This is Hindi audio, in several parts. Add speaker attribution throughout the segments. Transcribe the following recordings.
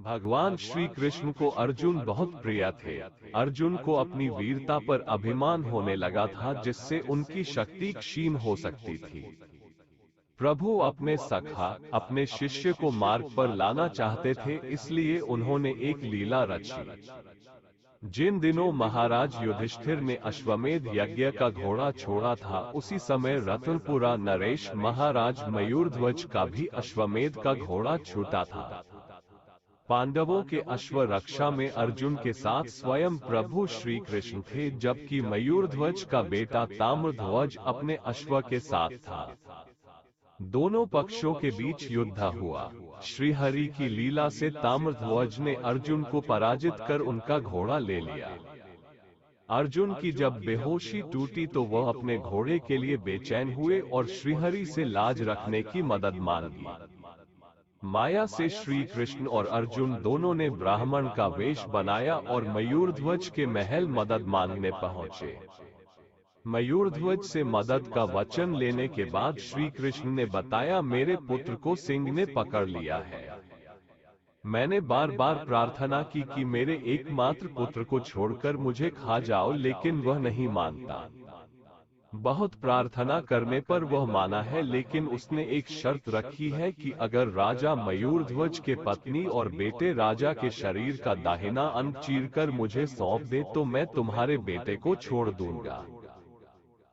Speaker 1: भगवान श्री कृष्ण को अर्जुन बहुत प्रिय थे। अर्जुन को अपनी वीरता पर अभिमान होने लगा था, जिससे उनकी शक्ति क्षीण हो सकती थी। प्रभु अपने सखा, अपने शिष्य को मार्ग पर लाना चाहते थे, इसलिए उन्होंने एक लीला रची। जिन दिनों महाराज युधिष्ठिर ने अश्वमेध यज्ञ का घोड़ा छोड़ा था, उसी समय रतनपुरा नरेश महाराज मयूरध्वज का भी अश्वमेध का घोड़ा छूटा था। पांडवों के अश्व रक्षा में अर्जुन के साथ स्वयं प्रभु श्री कृष्ण थे, जबकि मयूरध्वज का बेटा ताम्रध्वज अपने अश्व के साथ था। दोनों पक्षों के बीच युद्ध हुआ। श्रीहरि की लीला से ताम्रध्वज ने अर्जुन को पराजित कर उनका घोड़ा ले लिया। अर्जुन की जब बेहोशी टूटी तो वह अपने घोड़े के लिए बेचैन हुए और श्रीहरि से लाज रखने की मदद मांगी। माया से श्री कृष्ण और अर्जुन दोनों ने ब्राह्मण का वेश बनाया और मयूरध्वज के महल मदद मांगने पहुंचे। मयूरध्वज से मदद का वचन लेने के बाद श्री कृष्ण ने बताया, मेरे पुत्र को सिंह ने पकड़ लिया है। मैंने बार बार प्रार्थना की कि मेरे एकमात्र पुत्र को छोड़कर मुझे खा जाओ, लेकिन वह नहीं मानता। बहुत प्रार्थना करने पर वह माना है, लेकिन उसने एक शर्त रखी है कि अगर राजा मयूरध्वज के पत्नी और बेटे राजा के शरीर का दाहिना अंग चीरकर मुझे सौंप दे तो मैं तुम्हारे बेटे को छोड़ दूंगा।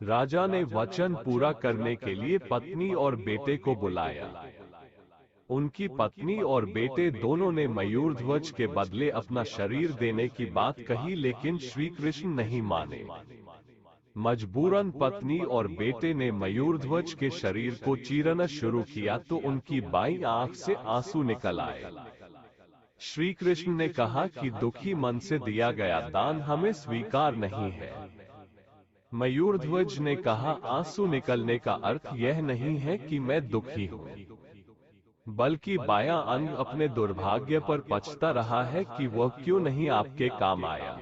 Speaker 1: राजा ने वचन पूरा करने के लिए पत्नी और बेटे को बुलाया। उनकी पत्नी और बेटे दोनों ने मयूरध्वज के बदले अपना शरीर देने की बात कही, लेकिन श्री कृष्ण नहीं माने। मजबूरन पत्नी और बेटे ने मयूरध्वज के शरीर को चीरना शुरू किया तो उनकी बाईं आंख से आंसू निकल आए। श्री कृष्ण ने कहा कि दुखी मन से दिया गया दान हमें स्वीकार नहीं है। मयूरध्वज ने कहा, आंसू निकलने का अर्थ यह नहीं है कि मैं दुखी हूँ, बल्कि बायां अंग अपने दुर्भाग्य पर पछता रहा है कि वह क्यों नहीं आपके काम आया।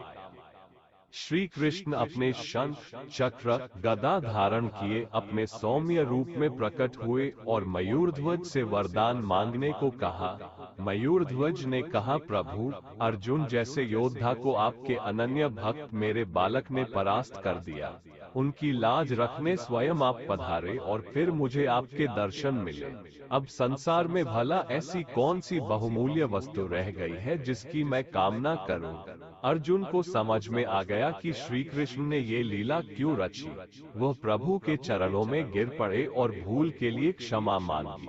Speaker 1: श्री कृष्ण अपने शंख, चक्र, गदा धारण किए अपने सौम्य रूप में प्रकट हुए और मयूरध्वज से वरदान मांगने को कहा। मयूरध्वज ने कहा, प्रभु, अर्जुन जैसे योद्धा को आपके अनन्य भक्त मेरे बालक ने परास्त कर दिया। उनकी लाज रखने स्वयं आप पधारे और फिर मुझे आपके दर्शन मिले। अब संसार में भला ऐसी कौन सी बहुमूल्य वस्तु रह गई है जिसकी मैं कामना करूं? अर्जुन को समझ में आ गया कि श्री कृष्ण ने ये लीला क्यों रची। वह प्रभु के चरणों में गिर पड़े और भूल के लिए क्षमा मांगी।